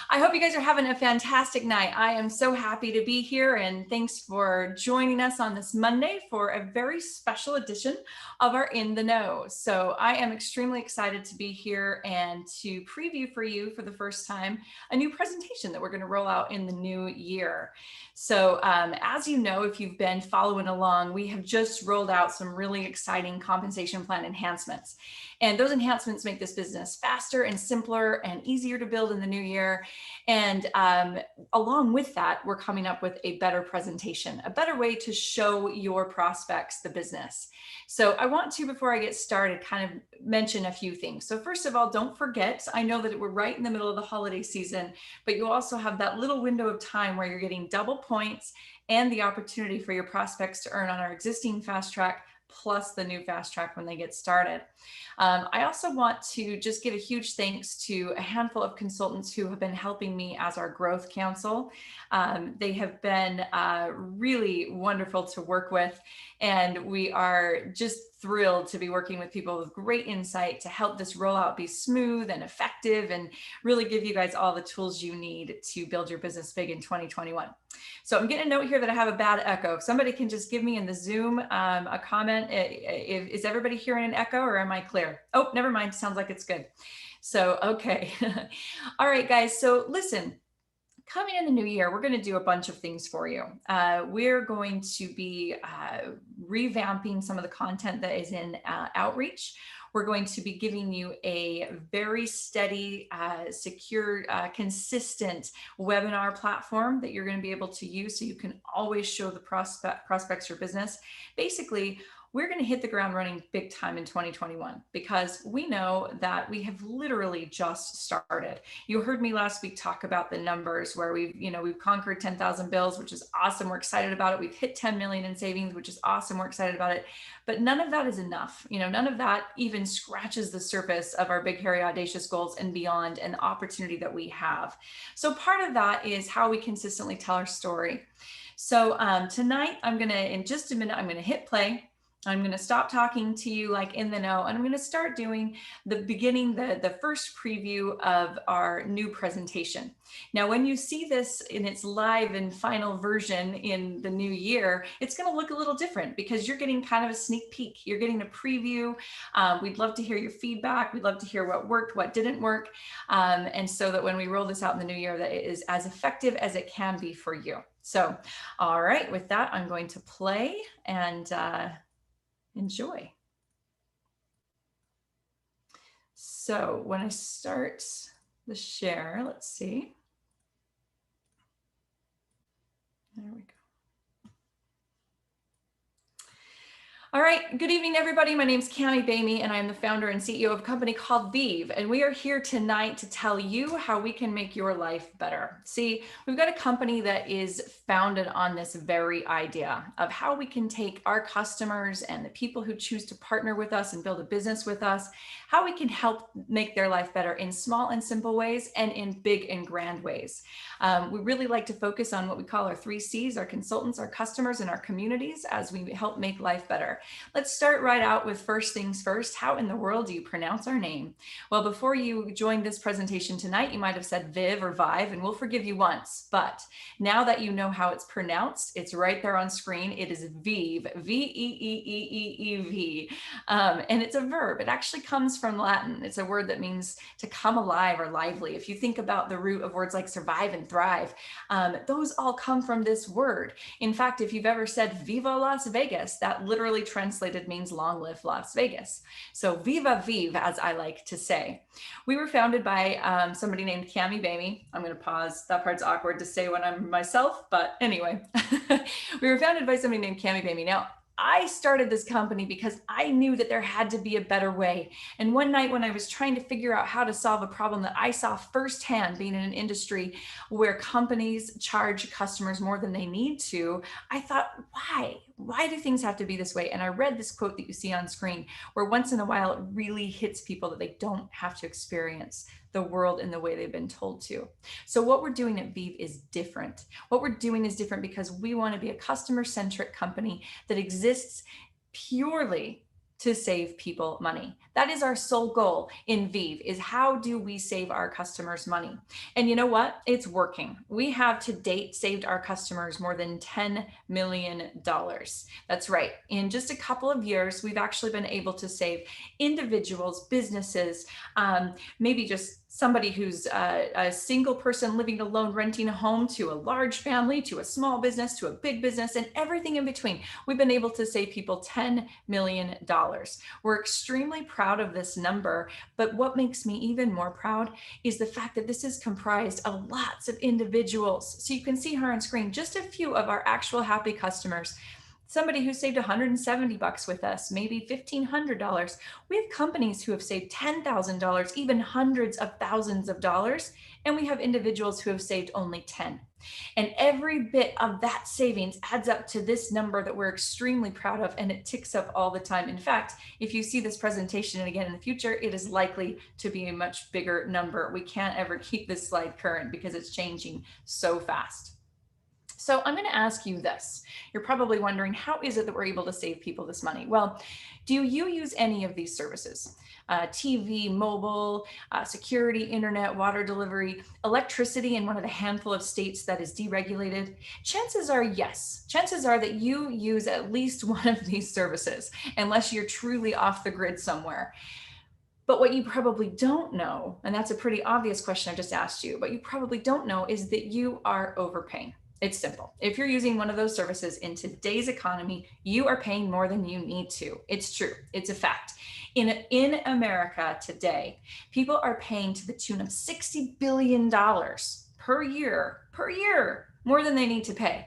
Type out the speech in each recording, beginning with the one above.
I hope you guys are having a fantastic night. I am so happy to be here, and thanks for joining us on this Monday for a very special edition of our In the Know. So I am extremely excited to be here and to preview for you for the first time a new presentation that we're going to roll out in the new year. So as you know, if you've been following along, we have just rolled out some really exciting compensation plan enhancements. And those enhancements make this business faster and simpler and easier to build in the new year. And along with that, we're coming up with a better presentation, a better way to show your prospects the business. So I want to, before I get started, kind of mention a few things. So first of all, don't forget, I know that we're right in the middle of the holiday season, but you also have that little window of time where you're getting double points and the opportunity for your prospects to earn on our existing fast track plus the new fast track when they get started. I also want to just give a huge thanks to a handful of consultants who have been helping me as our growth counsel. They have been really wonderful to work with, and we are just thrilled to be working with people with great insight to help this rollout be smooth and effective and really give you guys all the tools you need to build your business big in 2021. So I'm getting a note here that I have a bad echo. If somebody can just give me in the Zoom a comment. Is everybody hearing an echo or am I clear? Oh, never mind. Sounds like it's good. So, okay. All right, guys. So listen, coming in the new year, we're going to do a bunch of things for you. We're going to be revamping some of the content that is in Outreach. We're going to be giving you a very steady, secure, consistent webinar platform that you're going to be able to use so you can always show the prospects your business. Basically, we're going to hit the ground running big time in 2021 because we know that we have literally just started. You heard me last week talk about the numbers where we've conquered 10,000 bills, which is awesome. We're excited about it. We've hit 10 million in savings, which is awesome. We're excited about it. But none of that is enough. None of that even scratches the surface of our big, hairy, audacious goals and beyond, and the opportunity that we have. So part of that is how we consistently tell our story. So tonight, in just a minute, I'm going to hit play. I'm going to stop talking to you like in the know, and I'm going to start doing the first preview of our new presentation. Now, when you see this in its live and final version in the new year, it's going to look a little different because you're getting kind of a sneak peek. You're getting a preview. We'd love to hear your feedback. We'd love to hear what worked, what didn't work. And so that when we roll this out in the new year, that it is as effective as it can be for you. So, all right, with that, I'm going to play and enjoy. So when I start the share, let's see. There we go. All right, good evening, everybody. My name is Cami Boehme, and I'm the founder and CEO of a company called Vive, and we are here tonight to tell you how we can make your life better. See, we've got a company that is founded on this very idea of how we can take our customers and the people who choose to partner with us and build a business with us, how we can help make their life better in small and simple ways and in big and grand ways. We really like to focus on what we call our 3 C's, our consultants, our customers, and our communities as we help make life better. Let's start right out with first things first. How in the world do you pronounce our name? Well, before you joined this presentation tonight, you might have said Viv or Vive, and we'll forgive you once. But now that you know how it's pronounced, it's right there on screen. It is Vive, V-E-E-E-E-E-V. And it's a verb. It actually comes from Latin. It's a word that means to come alive or lively. If you think about the root of words like survive and thrive, those all come from this word. In fact, if you've ever said Viva Las Vegas, that literally translated means long live Las Vegas. So Viva Vive, as I like to say. We were founded by somebody named Cami Boehme. I'm going to pause. That part's awkward to say when I'm myself, but anyway. We were founded by somebody named Cami Boehme. Now, I started this company because I knew that there had to be a better way. And one night when I was trying to figure out how to solve a problem that I saw firsthand being in an industry where companies charge customers more than they need to, I thought, why? Why do things have to be this way? And I read this quote that you see on screen where once in a while it really hits people that they don't have to experience the world in the way they've been told to. So what we're doing at Vive is different. What we're doing is different because we want to be a customer-centric company that exists purely to save people money. That is our sole goal in Vive, is how do we save our customers money? And you know what? It's working. We have to date saved our customers more than $10 million. That's right. In just a couple of years, we've actually been able to save individuals, businesses, maybe just somebody who's a single person living alone, renting a home, to a large family, to a small business, to a big business, and everything in between. We've been able to save people $10 million. We're extremely proud of this number, but what makes me even more proud is the fact that this is comprised of lots of individuals. So you can see here on screen just a few of our actual happy customers. Somebody who saved $170 with us, maybe $1,500. We have companies who have saved $10,000, even hundreds of thousands of dollars, and we have individuals who have saved only 10. And every bit of that savings adds up to this number that we're extremely proud of, and it ticks up all the time. In fact, if you see this presentation again in the future, it is likely to be a much bigger number. We can't ever keep this slide current because it's changing so fast. So I'm going to ask you this. You're probably wondering, how is it that we're able to save people this money? Well, do you use any of these services? TV, mobile, security, internet, water delivery, electricity in one of the handful of states that is deregulated? Chances are yes. Chances are that you use at least one of these services, unless you're truly off the grid somewhere. But what you probably don't know, and that's a pretty obvious question I just asked you, what you probably don't know is that you are overpaying. It's simple. If you're using one of those services in today's economy, you are paying more than you need to. It's true. It's a fact. In America today, people are paying to the tune of $60 billion per year, more than they need to pay.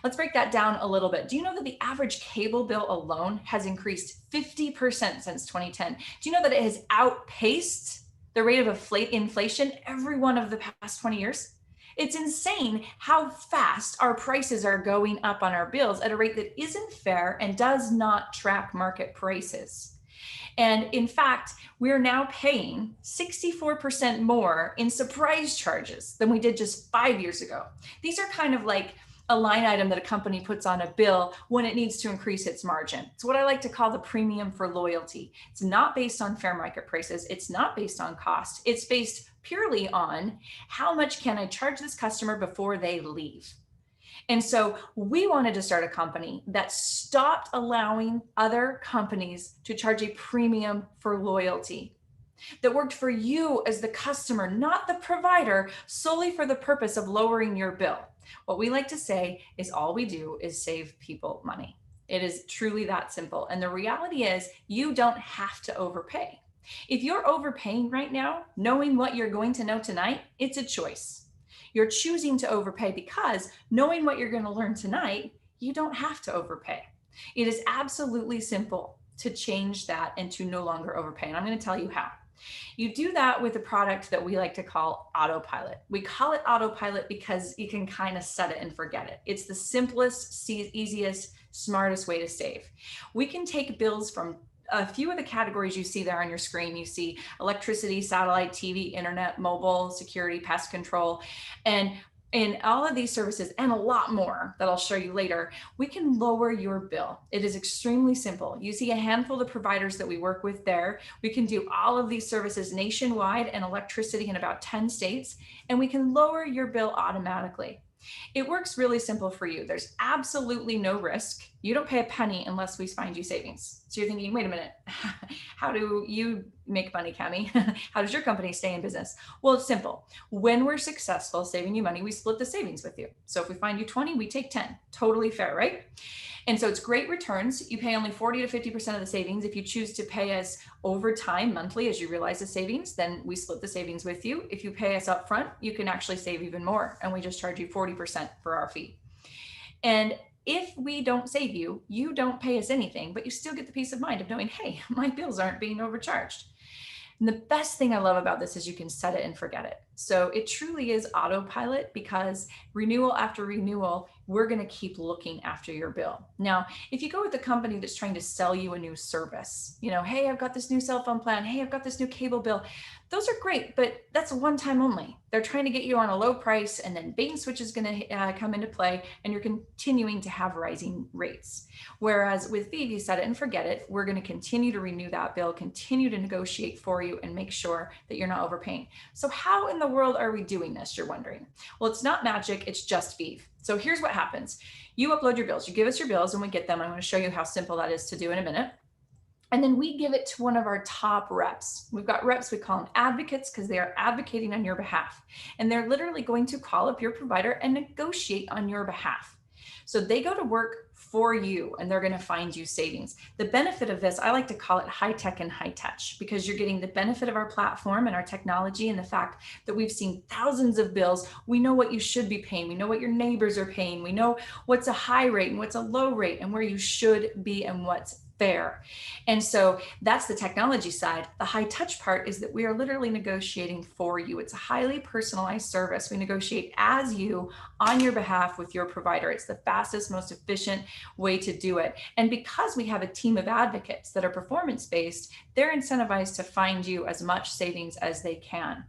Let's break that down a little bit. Do you know that the average cable bill alone has increased 50% since 2010? Do you know that it has outpaced the rate of inflation every one of the past 20 years? It's insane how fast our prices are going up on our bills at a rate that isn't fair and does not track market prices. And in fact, we're now paying 64% more in surprise charges than we did just 5 years ago. These are kind of like a line item that a company puts on a bill when it needs to increase its margin. It's what I like to call the premium for loyalty. It's not based on fair market prices. It's not based on cost. It's based purely on how much can I charge this customer before they leave. And so we wanted to start a company that stopped allowing other companies to charge a premium for loyalty, that worked for you as the customer, not the provider, solely for the purpose of lowering your bill. What we like to say is all we do is save people money. It is truly that simple. And the reality is you don't have to overpay. If you're overpaying right now, knowing what you're going to know tonight, it's a choice. You're choosing to overpay because knowing what you're going to learn tonight, you don't have to overpay. It is absolutely simple to change that and to no longer overpay. And I'm going to tell you how. You do that with a product that we like to call autopilot. We call it autopilot because you can kind of set it and forget it. It's the simplest, easiest, smartest way to save. We can take bills from a few of the categories you see there on your screen. You see electricity, satellite, TV, internet, mobile, security, pest control, and in all of these services and a lot more that I'll show you later, we can lower your bill. It is extremely simple. You see a handful of providers that we work with there. We can do all of these services nationwide and electricity in about 10 states, and we can lower your bill automatically. It works really simple for you. There's absolutely no risk. You don't pay a penny unless we find you savings. So you're thinking, wait a minute, how do you make money, Cami? How does your company stay in business? Well, it's simple. When we're successful saving you money, we split the savings with you. So if we find you 20, we take 10. Totally fair, right? And so it's great returns. You pay only 40 to 50% of the savings. If you choose to pay us over time, monthly, as you realize the savings, then we split the savings with you. If you pay us up front, you can actually save even more. And we just charge you 40% for our fee. And if we don't save you, you don't pay us anything, but you still get the peace of mind of knowing, hey, my bills aren't being overcharged. And the best thing I love about this is you can set it and forget it. So it truly is autopilot, because renewal after renewal, we're going to keep looking after your bill. Now, if you go with a company that's trying to sell you a new service, hey, I've got this new cell phone plan. Hey, I've got this new cable bill. Those are great, but that's a one time only. They're trying to get you on a low price, and then bait and switch is going to come into play, and you're continuing to have rising rates. Whereas with Vive, you set it and forget it. We're going to continue to renew that bill, continue to negotiate for you, and make sure that you're not overpaying. So how in the world are we doing this, you're wondering? Well, it's not magic, it's just Vive. So here's what happens. You upload your bills, you give us your bills, and we get them. I'm going to show you how simple that is to do in a minute. And then we give it to one of our top reps. We've got reps, we call them advocates, because they are advocating on your behalf. And they're literally going to call up your provider and negotiate on your behalf. So they go to work for you, and they're going to find you savings. The benefit of this, I like to call it high tech and high touch, because you're getting the benefit of our platform and our technology, and the fact that we've seen thousands of bills. We know what you should be paying. We know what your neighbors are paying. We know what's a high rate and what's a low rate, and where you should be and what's fair. And so that's the technology side. The high touch part is that we are literally negotiating for you. It's a highly personalized service. We negotiate as you on your behalf with your provider. It's the fastest, most efficient way to do it. And because we have a team of advocates that are performance-based, they're incentivized to find you as much savings as they can.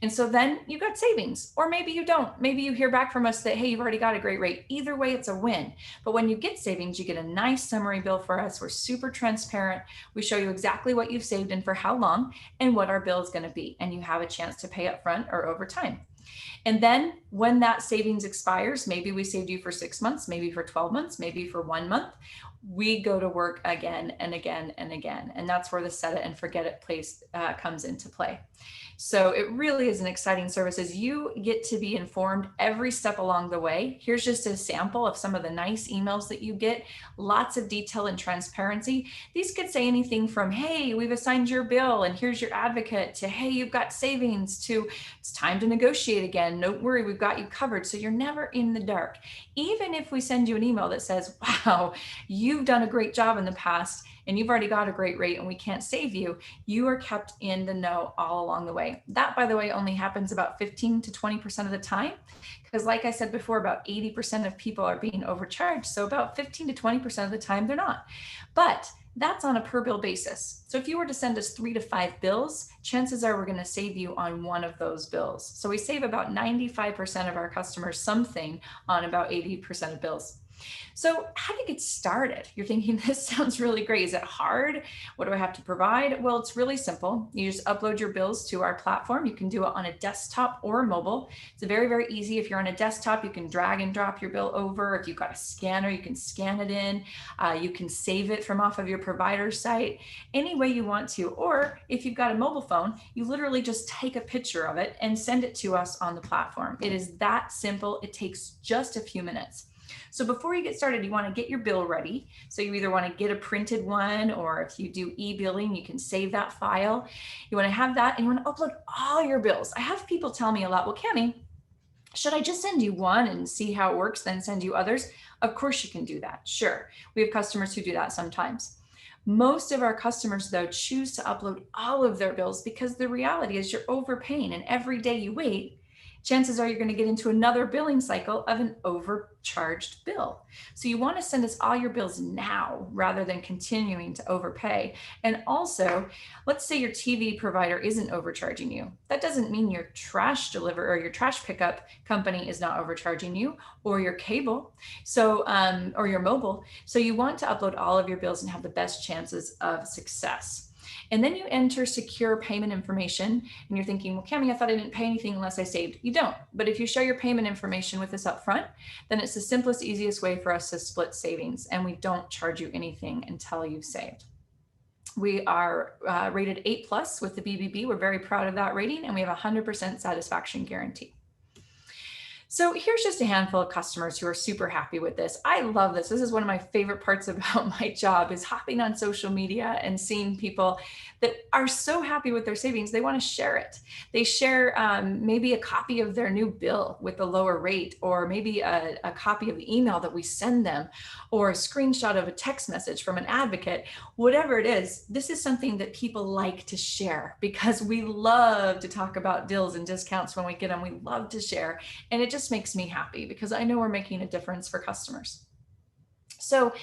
And so then you got savings, or maybe you don't. Maybe you hear back from us that, hey, you've already got a great rate. Either way, it's a win. But when you get savings, you get a nice summary bill for us. We're super transparent. We show you exactly what you've saved and for how long, and what our bill is going to be. And you have a chance to pay up front or over time. And then when that savings expires, maybe we saved you for 6 months, maybe for 12 months, maybe for 1 month, we go to work again and again and again. And that's where the set it and forget it place comes into play. So it really is an exciting service, as you get to be informed every step along the way. Here's just a sample of some of the nice emails that you get. Lots of detail and transparency. These could say anything from, hey, we've assigned your bill and here's your advocate, to, hey, you've got savings, to, it's time to negotiate again. Don't worry, we've got you covered. So you're never in the dark. Even if we send you an email that says, wow, you've done a great job in the past, and you've already got a great rate and we can't save you, you are kept in the know all along the way. That, by the way, only happens about 15 to 20% of the time, because like I said before, about 80% of people are being overcharged. So about 15 to 20% of the time they're not. But that's on a per bill basis. So if you were to send us 3 to 5 bills, chances are we're going to save you on one of those bills. So we save about 95% of our customers something on about 80% of bills. So how do you get started? You're thinking, this sounds really great. Is it hard? What do I have to provide? Well, it's really simple. You just upload your bills to our platform. You can do it on a desktop or mobile. It's very, very easy. If you're on a desktop, you can drag and drop your bill over. If you've got a scanner, you can scan it in. You can save it from off of your provider site any way you want to. Or if you've got a mobile phone, you literally just take a picture of it and send it to us on the platform. It is that simple. It takes just a few minutes. So before you get started, you want to get your bill ready. So you either want to get a printed one, or if you do e-billing, you can save that file. You want to have that, and you want to upload all your bills. I have people tell me a lot, well, Cami, should I just send you one and see how it works, then send you others? Of course you can do that. Sure. We have customers who do that sometimes. Most of our customers, though, choose to upload all of their bills, because the reality is you're overpaying, and every day you wait, chances are you're going to get into another billing cycle of an overcharged bill. So you want to send us all your bills now rather than continuing to overpay. And also, let's say your TV provider isn't overcharging you. That doesn't mean your trash delivery or your trash pickup company is not overcharging you, or your cable, so or your mobile. So you want to upload all of your bills and have the best chances of success. And then you enter secure payment information, and you're thinking, well, Cami, I thought I didn't pay anything unless I saved. You don't. But if you share your payment information with us up front, then it's the simplest, easiest way for us to split savings, and we don't charge you anything until you've saved. We are rated 8+ with the BBB. We're very proud of that rating, and we have a 100% satisfaction guarantee. So here's just a handful of customers who are super happy with this. I love this. This is one of my favorite parts about my job is hopping on social media and seeing people that are so happy with their savings. They want to share it. They share maybe a copy of their new bill with a lower rate, or maybe a copy of the email that we send them, or a screenshot of a text message from an advocate. Whatever it is, this is something that people like to share because we love to talk about deals and discounts when we get them. We love to share. And it just makes me happy because I know we're making a difference for customers. So,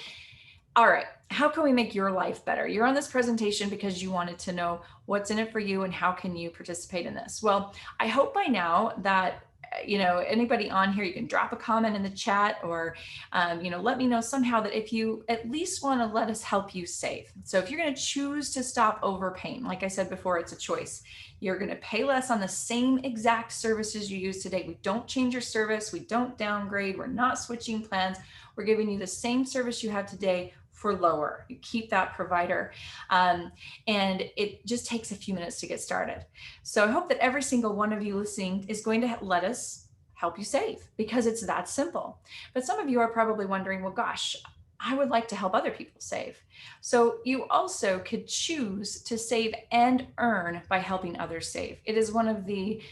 all right, how can we make your life better? You're on this presentation because you wanted to know what's in it for you and how can you participate in this. Well, I hope by now that anybody on here, you can drop a comment in the chat, or let me know somehow that if you at least want to let us help you save. So if you're going to choose to stop overpaying, like I said before, it's a choice. You're going to pay less on the same exact services you use today. We don't change your service. We don't downgrade. We're not switching plans. We're giving you the same service you have today for lower. You keep that provider. And it just takes a few minutes to get started. So I hope that every single one of you listening is going to let us help you save, because it's that simple. But some of you are probably wondering, well, gosh, I would like to help other people save. So you also could choose to save and earn by helping others save. It is one of the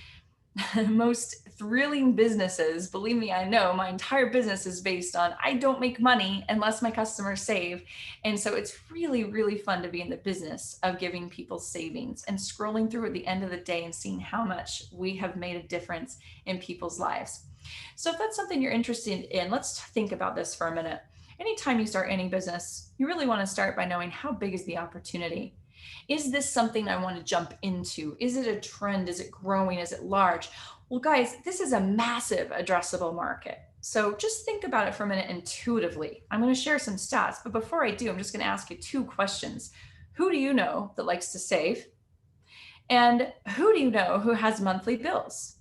most thrilling businesses. Believe me, I know my entire business is based on I don't make money unless my customers save. And so it's really, really fun to be in the business of giving people savings and scrolling through at the end of the day and seeing how much we have made a difference in people's lives. So if that's something you're interested in, let's think about this for a minute. Anytime you start any business, you really want to start by knowing how big is the opportunity. Is this something I want to jump into? Is it a trend? Is it growing? Is it large? Well, guys, this is a massive addressable market. So just think about it for a minute intuitively. I'm going to share some stats, but before I do, I'm just going to ask you two questions. Who do you know that likes to save? And who do you know who has monthly bills?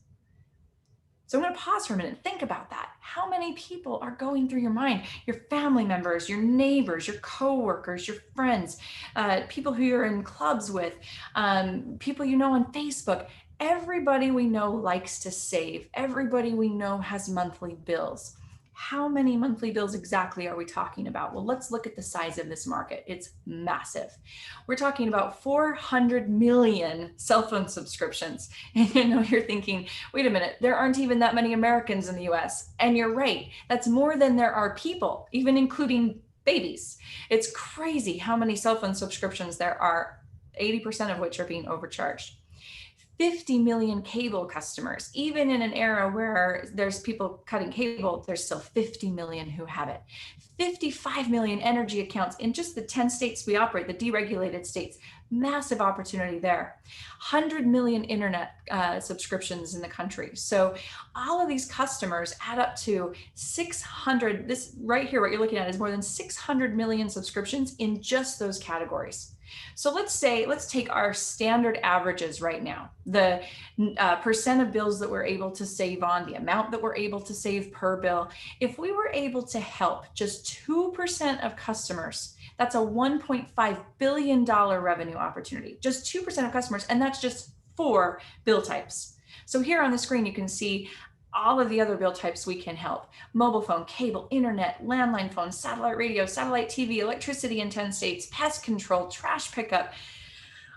So I'm going to pause for a minute and think about that. How many people are going through your mind? Your family members, your neighbors, your coworkers, your friends, people who you're in clubs with, people you know on Facebook. Everybody we know likes to save. Everybody we know has monthly bills. How many monthly bills exactly are we talking about? Well, let's look at the size of this market. It's massive. We're talking about 400 million cell phone subscriptions. And you're thinking, wait a minute, there aren't even that many Americans in the US. And you're right, that's more than there are people, even including babies. It's crazy how many cell phone subscriptions there are, 80% of which are being overcharged. 50 million cable customers. Even in an era where there's people cutting cable, there's still 50 million who have it. 55 million energy accounts in just the 10 states we operate, the deregulated states. Massive opportunity there. 100 million internet subscriptions in the country. So all of these customers add up to 600, this right here, what you're looking at is more than 600 million subscriptions in just those categories. So let's take our standard averages right now, the percent of bills that we're able to save on, the amount that we're able to save per bill. If we were able to help just 2% of customers, that's a $1.5 billion revenue opportunity, just 2% of customers, and that's just 4 bill types. So here on the screen, you can see all of the other bill types we can help. Mobile phone, cable, internet, landline phone, satellite radio, satellite TV, electricity in 10 states, pest control, trash pickup.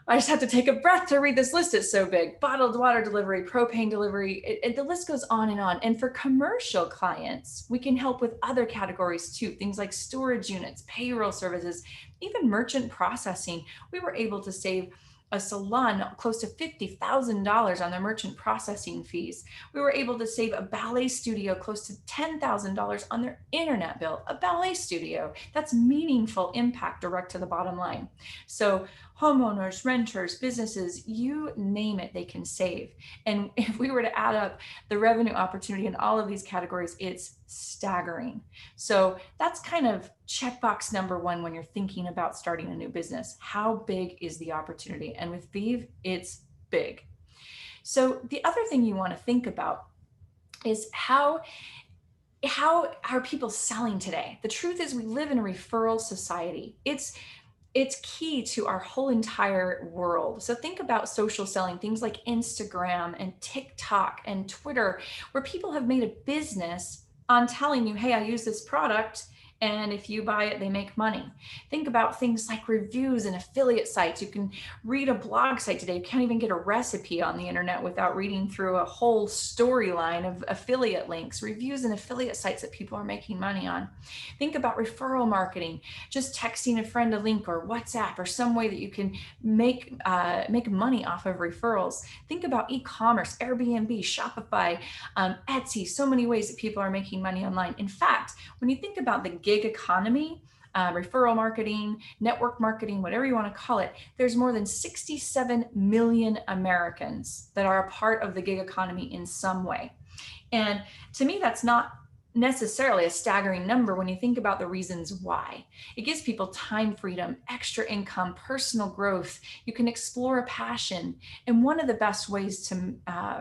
I just have to take a breath to read this list. It's so big. Bottled water delivery, propane delivery, the list goes on and on. And for commercial clients, we can help with other categories too, things like storage units, payroll services, even merchant processing. We were able to save a salon close to $50,000 on their merchant processing fees. We were able to save a ballet studio close to $10,000 on their internet bill. A ballet studio, that's meaningful impact direct to the bottom line. So homeowners, renters, businesses, you name it, they can save. And if we were to add up the revenue opportunity in all of these categories, it's staggering. So that's kind of checkbox number one when you're thinking about starting a new business. How big is the opportunity? And with Vive, it's big. So the other thing you want to think about is how are people selling today? The truth is we live in a referral society. it's key to our whole entire world. So think about social selling, things like Instagram and TikTok and Twitter, where people have made a business on telling you, hey, I use this product, and if you buy it, they make money. Think about things like reviews and affiliate sites. You can read a blog site today. You can't even get a recipe on the internet without reading through a whole storyline of affiliate links, reviews and affiliate sites that people are making money on. Think about referral marketing, just texting a friend a link or WhatsApp or some way that you can make money off of referrals. Think about e-commerce, Airbnb, Shopify, Etsy, so many ways that people are making money online. In fact, when you think about the gig economy, referral marketing, network marketing, whatever you want to call it, there's more than 67 million Americans that are a part of the gig economy in some way. And to me, that's not necessarily a staggering number when you think about the reasons why. It gives people time freedom, extra income, personal growth. You can explore a passion. And one of the best ways to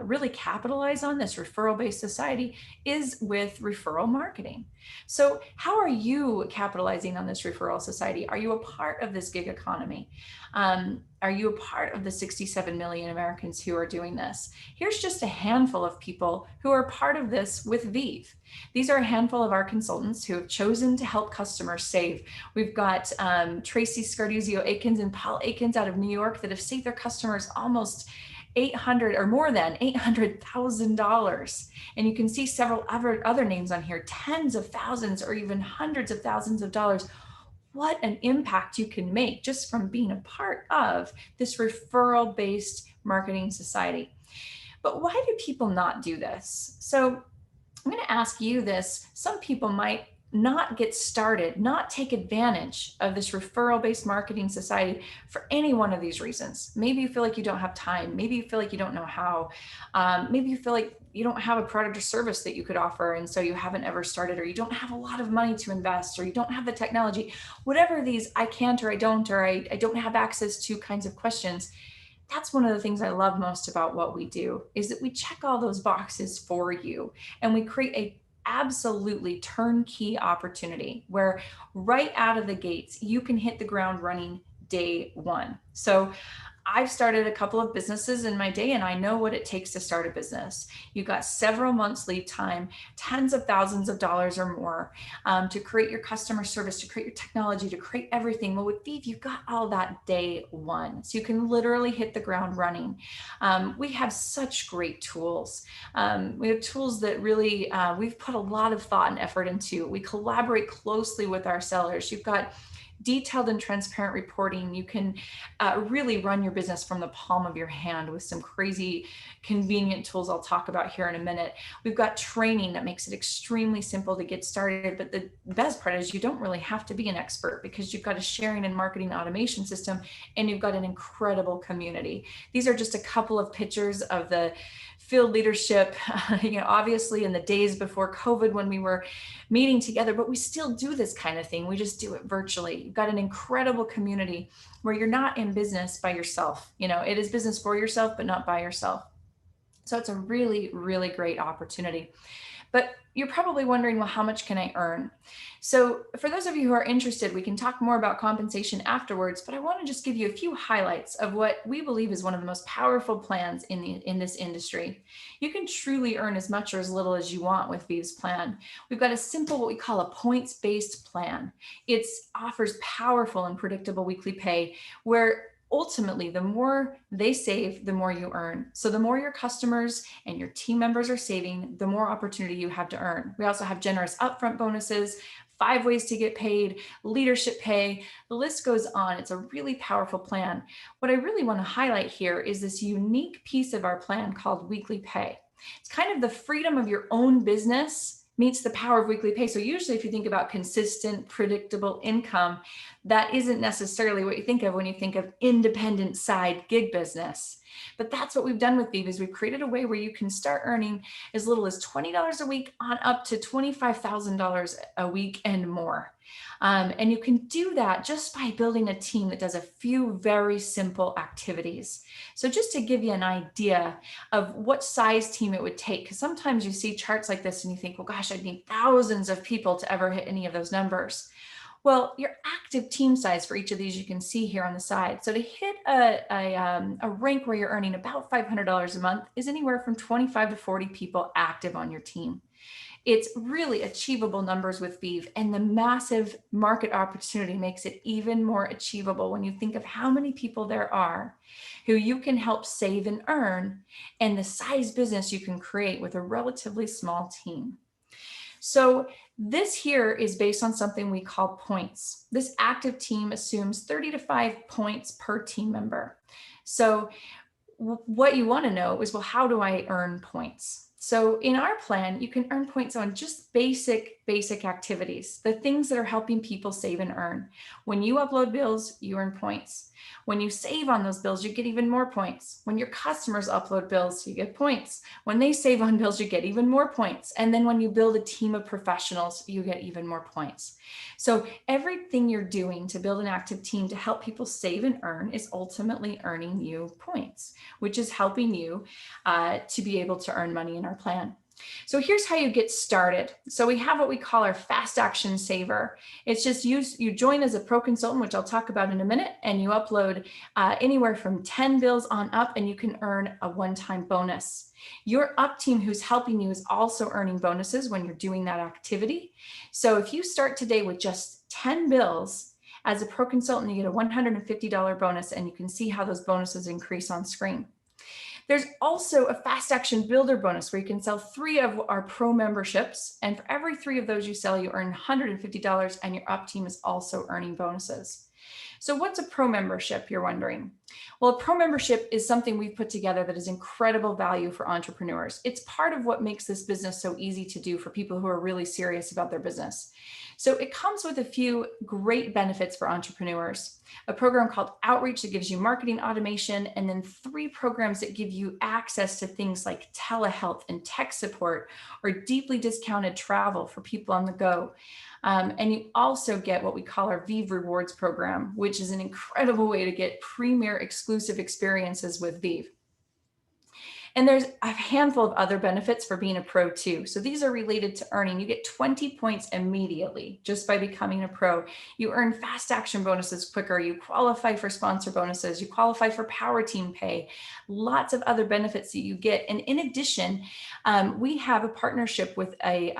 really capitalize on this referral-based society is with referral marketing. So how are you capitalizing on this referral society? Are you a part of this gig economy? Are you a part of the 67 million Americans who are doing this? Here's just a handful of people who are part of this with Vive. These are a handful of our consultants who have chosen to help customers save. We've got Tracy Scarduzio-Aikens and Paul Aikens out of New York that have saved their customers almost $800 or more than $800,000. And you can see several other names on here, tens of thousands or even hundreds of thousands of dollars. What an impact you can make just from being a part of this referral-based marketing society. But why do people not do this? So I'm going to ask you this. Some people might not get started, not take advantage of this referral-based marketing society for any one of these reasons. Maybe you feel like you don't have time. Maybe you feel like you don't know how. Maybe you feel like you don't have a product or service that you could offer, and so you haven't ever started, or you don't have a lot of money to invest, or you don't have the technology. Whatever these I can't, or I don't, or I don't have access to kinds of questions, that's one of the things I love most about what we do, is that we check all those boxes for you, and we create a absolutely turnkey opportunity where right out of the gates, you can hit the ground running day one. So I've started a couple of businesses in my day, and I know what it takes to start a business. You've got several months lead time, tens of thousands of dollars or more to create your customer service, to create your technology, to create everything. Well, with Vive, you've got all that day one. So you can literally hit the ground running. We have such great tools. We have tools that really, we've put a lot of thought and effort into. We collaborate closely with our sellers. You've got detailed and transparent reporting. You can really run your business from the palm of your hand with some crazy convenient tools I'll talk about here in a minute. We've got training that makes it extremely simple to get started. But the best part is you don't really have to be an expert, because you've got a sharing and marketing automation system, and you've got an incredible community. These are just a couple of pictures of the field leadership, obviously in the days before COVID when we were meeting together, but we still do this kind of thing. We just do it virtually. You've got an incredible community where you're not in business by yourself. It is business for yourself, but not by yourself. So it's a really, really great opportunity. But you're probably wondering, well, how much can I earn? So for those of you who are interested, we can talk more about compensation afterwards, but I want to just give you a few highlights of what we believe is one of the most powerful plans in this industry. You can truly earn as much or as little as you want with Vive's plan. We've got a simple, what we call a points-based plan. It offers powerful and predictable weekly pay, where ultimately, the more they save, the more you earn. So the more your customers and your team members are saving, the more opportunity you have to earn. We also have generous upfront bonuses, 5 ways to get paid, leadership pay, the list goes on. It's a really powerful plan. What I really want to highlight here is this unique piece of our plan called weekly pay. It's kind of the freedom of your own business meets the power of weekly pay. So usually if you think about consistent, predictable income, that isn't necessarily what you think of when you think of independent side gig business. But that's what we've done with Vive, is we've created a way where you can start earning as little as $20 a week on up to $25,000 a week and more. And you can do that just by building a team that does a few very simple activities. So just to give you an idea of what size team it would take, because sometimes you see charts like this and you think, well, gosh, I'd need thousands of people to ever hit any of those numbers. Well, your active team size for each of these you can see here on the side. So to hit a rank where you're earning about $500 a month is anywhere from 25 to 40 people active on your team. It's really achievable numbers with Vive, and the massive market opportunity makes it even more achievable when you think of how many people there are who you can help save and earn, and the size business you can create with a relatively small team. So this here is based on something we call points. This active team assumes 30 to 5 points per team member. So what you want to know is, well, how do I earn points? So in our plan, you can earn points on just basic activities, the things that are helping people save and earn. When you upload bills, you earn points. When you save on those bills, you get even more points. When your customers upload bills, you get points. When they save on bills, you get even more points. And then when you build a team of professionals, you get even more points. So everything you're doing to build an active team to help people save and earn is ultimately earning you points, which is helping you to be able to earn money in our plan. So here's how you get started. So we have what we call our fast action saver. It's just you join as a pro consultant, which I'll talk about in a minute, and you upload anywhere from 10 bills on up, and you can earn a one-time bonus. Your up team who's helping you is also earning bonuses when you're doing that activity. So if you start today with just 10 bills, as a pro consultant, you get a $150 bonus, and you can see how those bonuses increase on screen. There's also a fast action builder bonus where you can sell 3 of our pro memberships. And for every 3 of those you sell, you earn $150, and your up team is also earning bonuses. So what's a pro membership, you're wondering? Well, a pro membership is something we've put together that is incredible value for entrepreneurs. It's part of what makes this business so easy to do for people who are really serious about their business. So it comes with a few great benefits for entrepreneurs. A program called Outreach that gives you marketing automation, and then 3 programs that give you access to things like telehealth and tech support, or deeply discounted travel for people on the go. And you also get what we call our Vive Rewards program, which is an incredible way to get premier exclusive experiences with Vive. And there's a handful of other benefits for being a pro too. So these are related to earning. You get 20 points immediately just by becoming a pro. You earn fast action bonuses quicker. You qualify for sponsor bonuses. You qualify for power team pay. Lots of other benefits that you get. And in addition, we have a partnership with a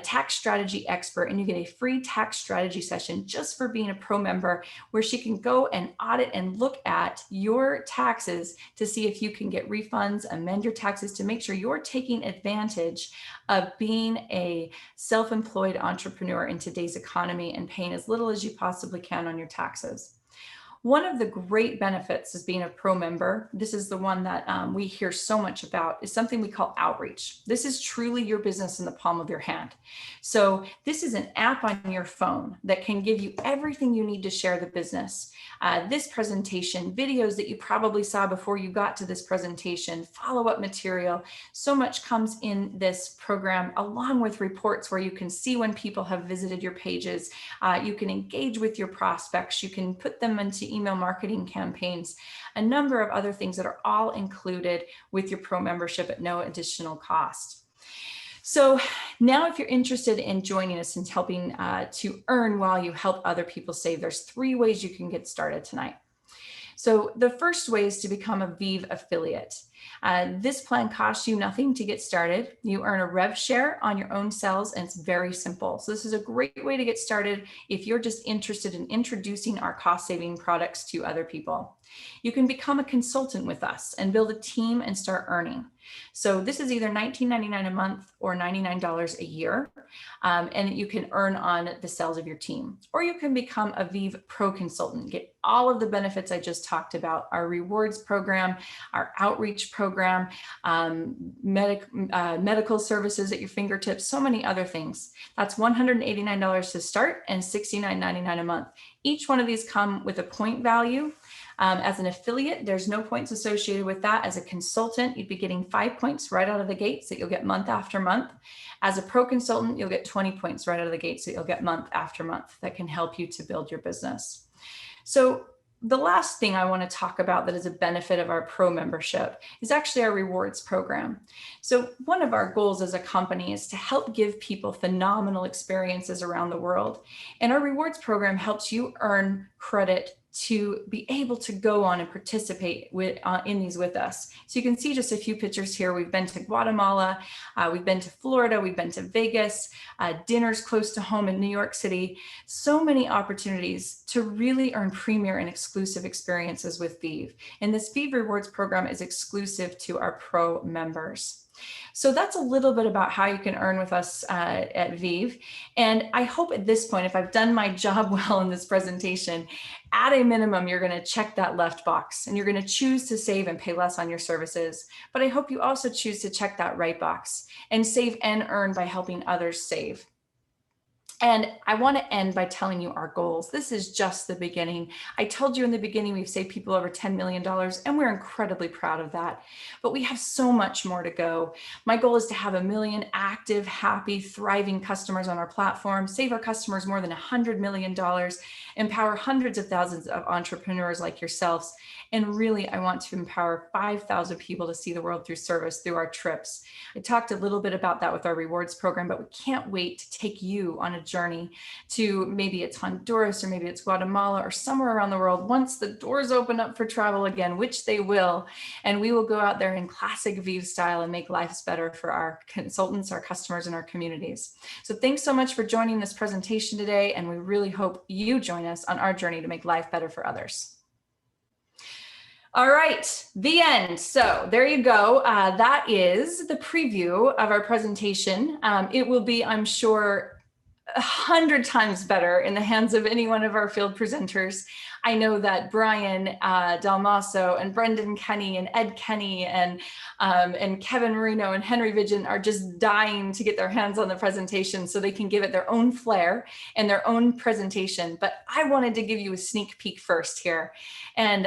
tax strategy expert, and you get a free tax strategy session just for being a pro member, where she can go and audit and look at your taxes to see if you can get refunds, amend your taxes to make sure you're taking advantage of being a self-employed entrepreneur in today's economy and paying as little as you possibly can on your taxes. One of the great benefits of being a pro member, this is the one that we hear so much about, is something we call Outreach. This is truly your business in the palm of your hand. So this is an app on your phone that can give you everything you need to share the business. This presentation, videos that you probably saw before you got to this presentation, follow-up material. So much comes in this program, along with reports where you can see when people have visited your pages. You can engage with your prospects. You can put them into email marketing campaigns, a number of other things that are all included with your pro membership at no additional cost. So now if you're interested in joining us and helping to earn while you help other people save, there's 3 ways you can get started tonight. So the first way is to become a Vive affiliate. This plan costs you nothing to get started. You earn a rev share on your own sales, and it's very simple. So this is a great way to get started if you're just interested in introducing our cost-saving products to other people. You can become a consultant with us and build a team and start earning. So this is either $19.99 a month or $99 a year, and you can earn on the sales of your team. Or you can become a Vive Pro consultant, get all of the benefits I just talked about, our rewards program, our outreach program, medical services at your fingertips, so many other things. That's $189 to start and $69.99 a month. Each one of these come with a point value. As an affiliate, there's no points associated with that. As a consultant, you'd be getting 5 points right out of the gates that you'll get month after month. As a pro consultant, you'll get 20 points right out of the gates that you'll get month after month that can help you to build your business. So the last thing I want to talk about that is a benefit of our pro membership is actually our rewards program. So one of our goals as a company is to help give people phenomenal experiences around the world. And our rewards program helps you earn credit to be able to go on and participate in these with us. So you can see just a few pictures here. We've been to Guatemala, we've been to Florida, we've been to Vegas, dinners close to home in New York City. So many opportunities to really earn premier and exclusive experiences with Vive. And this Vive Rewards program is exclusive to our pro members. So that's a little bit about how you can earn with us at Vive. And I hope at this point, if I've done my job well in this presentation, at a minimum, you're going to check that left box and you're going to choose to save and pay less on your services. But I hope you also choose to check that right box and save and earn by helping others save. And I want to end by telling you our goals. This is just the beginning. I told you in the beginning, we've saved people over $10 million, and we're incredibly proud of that. But we have so much more to go. My goal is to have 1 million active, happy, thriving customers on our platform, save our customers more than $100 million, empower hundreds of thousands of entrepreneurs like yourselves. And really, I want to empower 5,000 people to see the world through service through our trips. I talked a little bit about that with our rewards program, but we can't wait to take you on a journey to maybe it's Honduras or maybe it's Guatemala or somewhere around the world once the doors open up for travel again, which they will. And we will go out there in classic Vive style and make lives better for our consultants, our customers, and our communities. So thanks so much for joining this presentation today. And we really hope you join us on our journey to make life better for others. All right, the end. So there you go. That is the preview of our presentation. It will be, I'm sure, 100 times better in the hands of any one of our field presenters. I know that Brian Dalmaso and Brendan Kenny and Ed Kenny and Kevin Marino and Henry Vigent are just dying to get their hands on the presentation so they can give it their own flair and their own presentation. But I wanted to give you a sneak peek first here. And,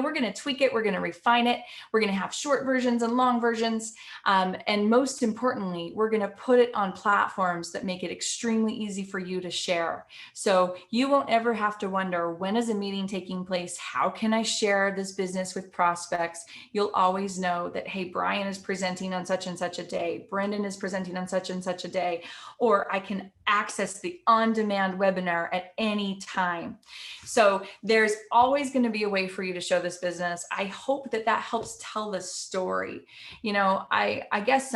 we're going to tweak it. We're going to refine it. We're going to have short versions and long versions. And most importantly, we're going to put it on platforms that make it extremely easy for you to share. So you won't ever have to wonder, when is a meeting taking place? How can I share this business with prospects? You'll always know that, hey, Brian is presenting on such and such a day. Brendan is presenting on such and such a day. Or I can access the on-demand webinar at any time. So there's always going to be a way for you to show this business. I hope that that helps tell the story. I guess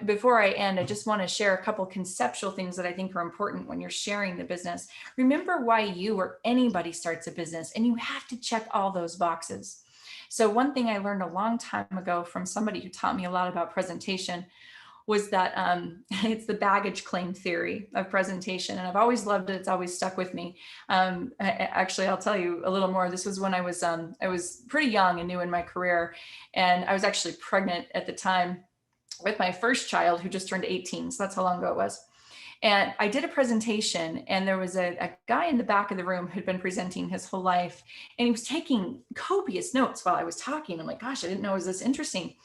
before I end, I just want to share a couple conceptual things that I think are important when you're sharing the business. Remember why you or anybody starts a business, and you have to check all those boxes. So one thing I learned a long time ago from somebody who taught me a lot about presentation was that it's the baggage claim theory of presentation. And I've always loved it. It's always stuck with me. Actually, I'll tell you a little more. This was when I was pretty young and new in my career. And I was actually pregnant at the time with my first child, who just turned 18. So that's how long ago it was. And I did a presentation, and there was a guy in the back of the room who'd been presenting his whole life. And he was taking copious notes while I was talking. I'm like, gosh, I didn't know it was this interesting.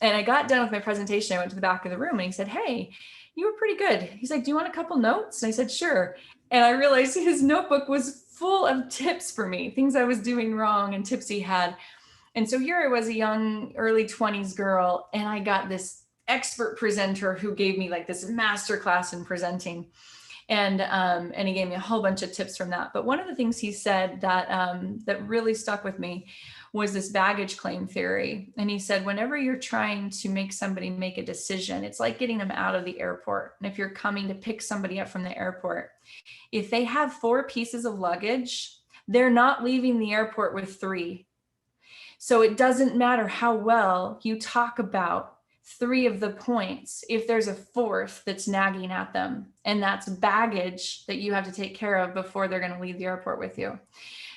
And I got done with my presentation. I went to the back of the room, and he said, hey, you were pretty good. He's like, do you want a couple notes? And I said, sure. And I realized his notebook was full of tips for me, things I was doing wrong and tips he had. And so here I was, a young, early 20s girl, and I got this expert presenter who gave me like this master class in presenting. And he gave me a whole bunch of tips from that. But one of the things he said that really stuck with me was this baggage claim theory. And he said, whenever you're trying to make somebody make a decision, it's like getting them out of the airport. And if you're coming to pick somebody up from the airport, if they have 4 pieces of luggage, they're not leaving the airport with 3. So it doesn't matter how well you talk about 3 of the points if there's a 4th that's nagging at them, and that's baggage that you have to take care of before they're going to leave the airport with you.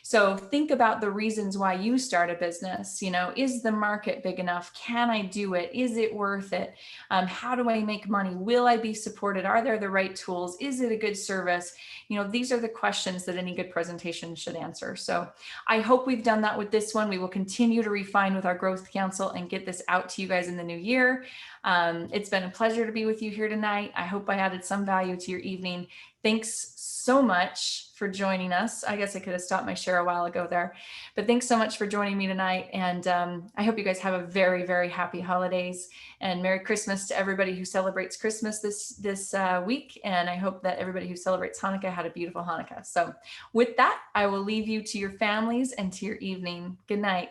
So think about the reasons why you start a business. Is the market big enough? Can I do it? Is it worth it? How do I make money? Will I be supported? Are there the right tools? Is it a good service? These are the questions that any good presentation should answer. So I hope we've done that with this one. We will continue to refine with our Growth Council and get this out to you guys in the new year. It's been a pleasure to be with you here tonight. I hope I added some value to your evening. thanks so much for joining us. I guess I could have stopped my share a while ago there, but thanks so much for joining me tonight. And I hope you guys have a very, very happy holidays and Merry Christmas to everybody who celebrates Christmas this week. And I hope that everybody who celebrates Hanukkah had a beautiful Hanukkah. So with that, I will leave you to your families and to your evening. Good night.